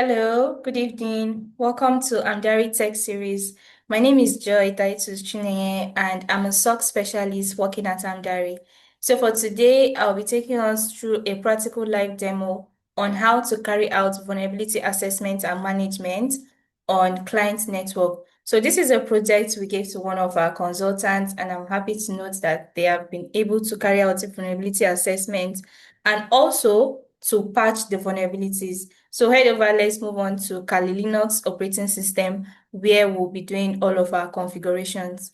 Hello, good evening. Welcome to Amdari Tech Series. My name is Joy Titus Chineye, and I'm a SOC specialist working at Amdari. So for today, I'll be taking us through a practical live demo on how to carry out vulnerability assessment and management on client network. So this is a project we gave to one of our consultants, and I'm happy to note that they have been able to carry out a vulnerability assessment and also to patch the vulnerabilities. So head over, let's move on to Kali Linux operating system, where we'll be doing all of our configurations.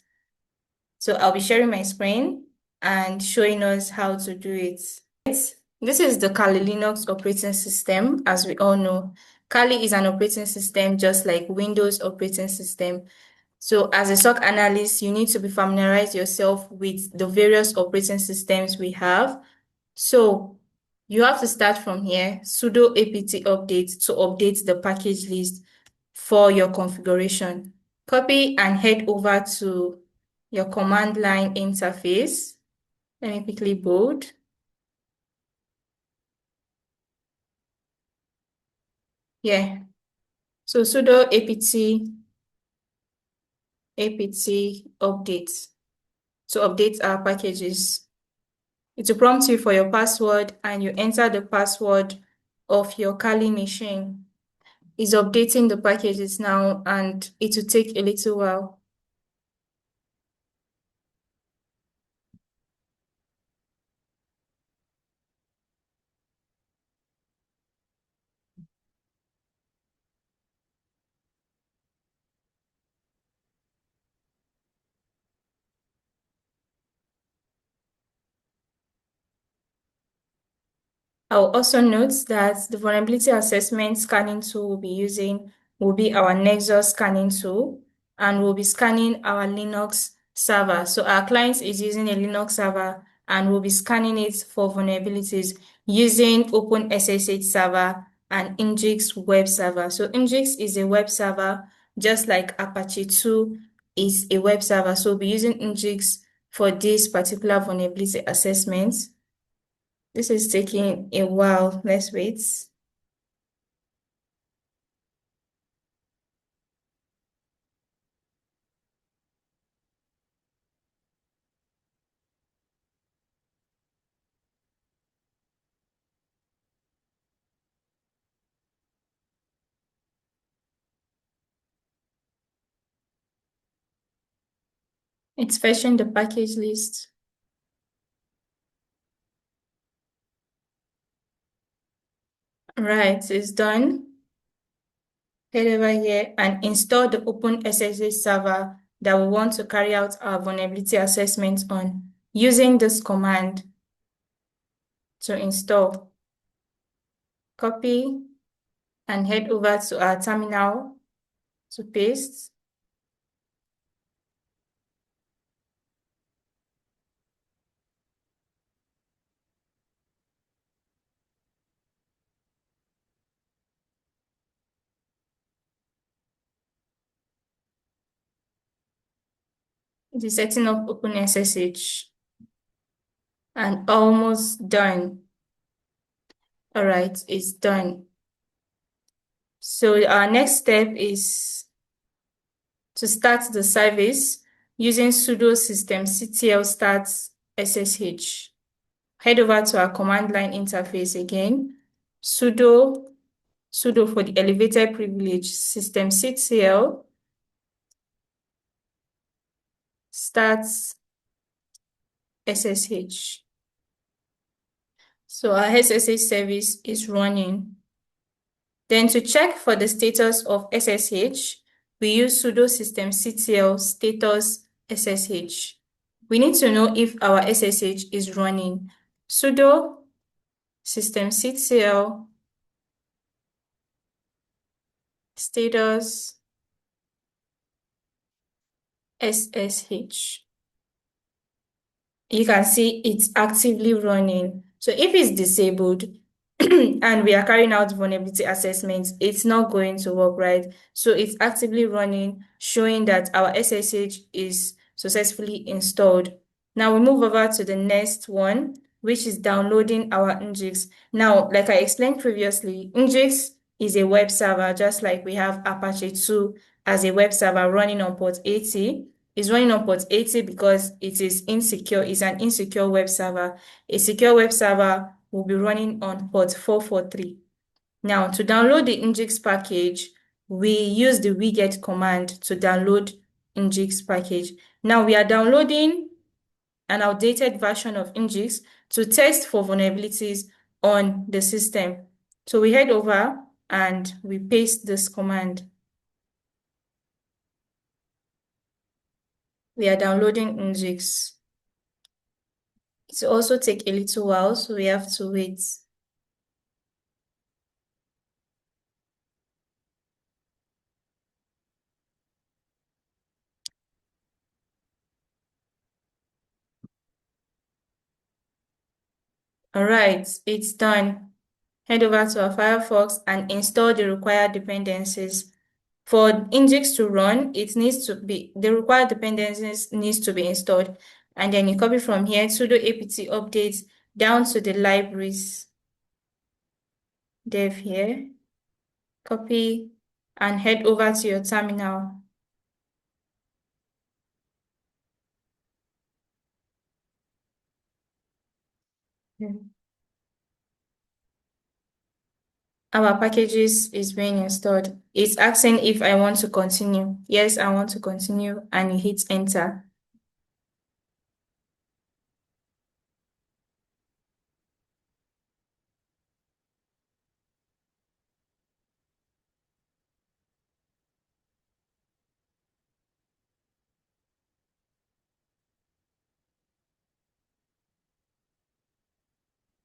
So I'll be sharing my screen and showing us how to do it. This is the Kali Linux operating system. As we all know, Kali is an operating system just like Windows operating system. So as a SOC analyst, you need to be familiarized yourself with the various operating systems we have. So you have to start from here, sudo apt update to update the package list for your configuration. Copy and head over to your command line interface. Let me quickly bold. Yeah. So sudo apt update to update our packages. It will prompt you for your password and you enter the password of your Kali machine. It's updating the packages now and it will take a little while. I'll also note that the vulnerability assessment scanning tool we'll be using will be our Nexus scanning tool, and we'll be scanning our Linux server. So our client is using a Linux server, and we'll be scanning it for vulnerabilities using OpenSSH server and Nginx web server. So Nginx is a web server, just like Apache 2 is a web server. So we'll be using Nginx for this particular vulnerability assessment. This is taking a while. Let's wait. It's fetching the package list. Right, it's done. Head over here and install the OpenSSH server that we want to carry out our vulnerability assessment on using this command to install. Copy and head over to our terminal to paste. It is setting up OpenSSH and almost done. All right, it's done. So our next step is to start the service using sudo systemctl start ssh. Head over to our command line interface again. Sudo for the elevated privilege, systemctl start ssh. So our SSH service is running. Then to check for the status of SSH, we use sudo systemctl status ssh. We need to know if our SSH is running. Sudo systemctl status ssh. You can see it's actively running. So if it's disabled and we are carrying out vulnerability assessments, it's not going to work, right? So it's actively running, showing that our SSH is successfully installed. Now we move over to the next one, which is downloading our Nginx. Now, like I explained previously, Nginx is a web server, just like we have Apache 2 as a web server running on port 80. It's running on port 80 because it is insecure. It's an insecure web server. A secure web server will be running on port 443. Now, to download the Nginx package, we use the wget command to download Nginx package. Now, we are downloading an outdated version of Nginx to test for vulnerabilities on the system. So we head over and we paste this command. We are downloading Nginx. It will also take a little while, so we have to wait. All right, it's done. Head over to our Firefox and install the required dependencies. For Nginx to run, the required dependencies needs to be installed. And then you copy from here sudo apt update down to the libraries dev here. Copy and head over to your terminal. Our packages is being installed. It's asking if I want to continue. Yes, I want to continue, and you hit enter.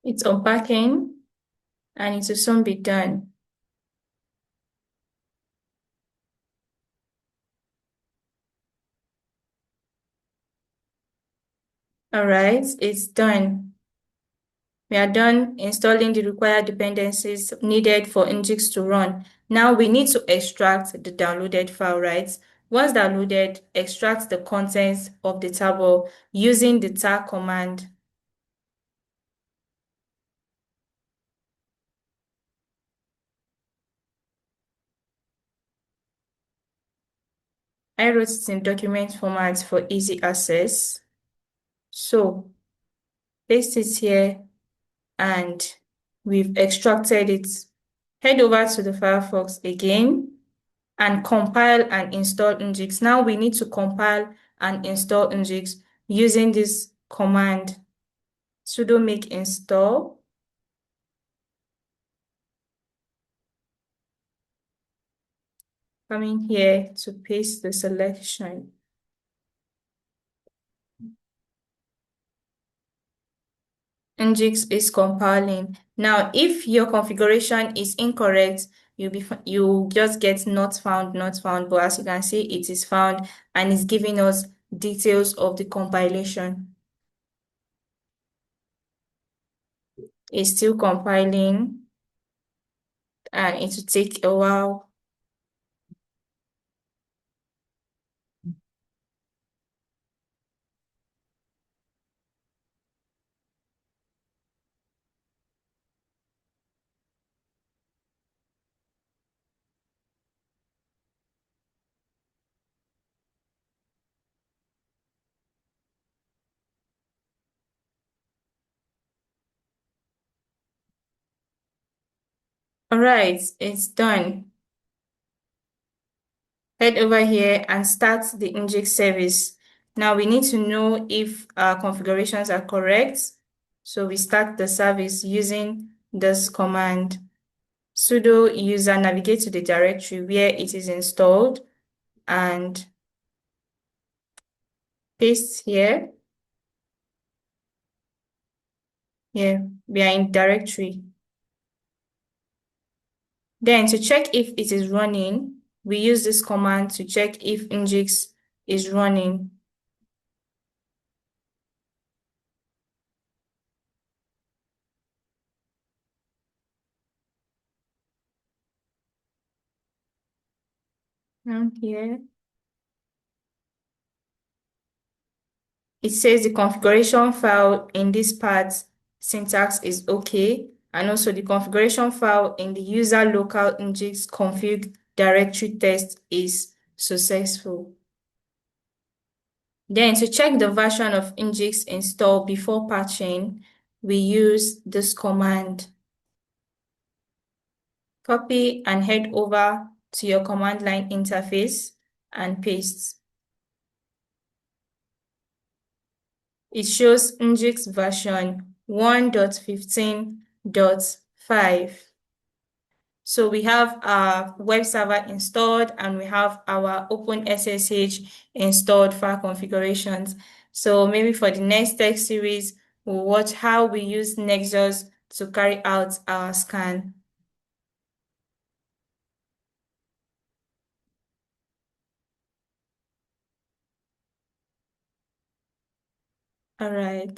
It's unpacking and it will soon be done. All right, it's done. We are done installing the required dependencies needed for Nginx to run. Now we need to extract the downloaded file, right? Once downloaded, extract the contents of the table using the tar command. I wrote it in document format for easy access. So paste it here and we've extracted it. Head over to the Firefox again and compile and install Nginx. Now we need to compile and install Nginx using this command sudo make install. Coming here to paste the selection. Nginx is compiling. Now, if your configuration is incorrect, you just get not found, not found. But as you can see, it is found and it's giving us details of the compilation. It's still compiling and it will take a while. All right, it's done. Head over here and start the Nginx service. Now we need to know if our configurations are correct. So we start the service using this command. Sudo user navigate to the directory where it is installed and paste here. Here, we are in directory. Then to check if it is running, we use this command to check if Nginx is running. Here. It says the configuration file in this part syntax is okay. and also the configuration file in the user local Nginx config directory test is successful. Then to check the version of Nginx installed before patching, we use this command. Copy and head over to your command line interface and paste. It shows Nginx version 1.15.5. So we have our web server installed and we have our OpenSSH installed file configurations. So maybe for the next tech series, we'll watch how we use Nexus to carry out our scan. All right.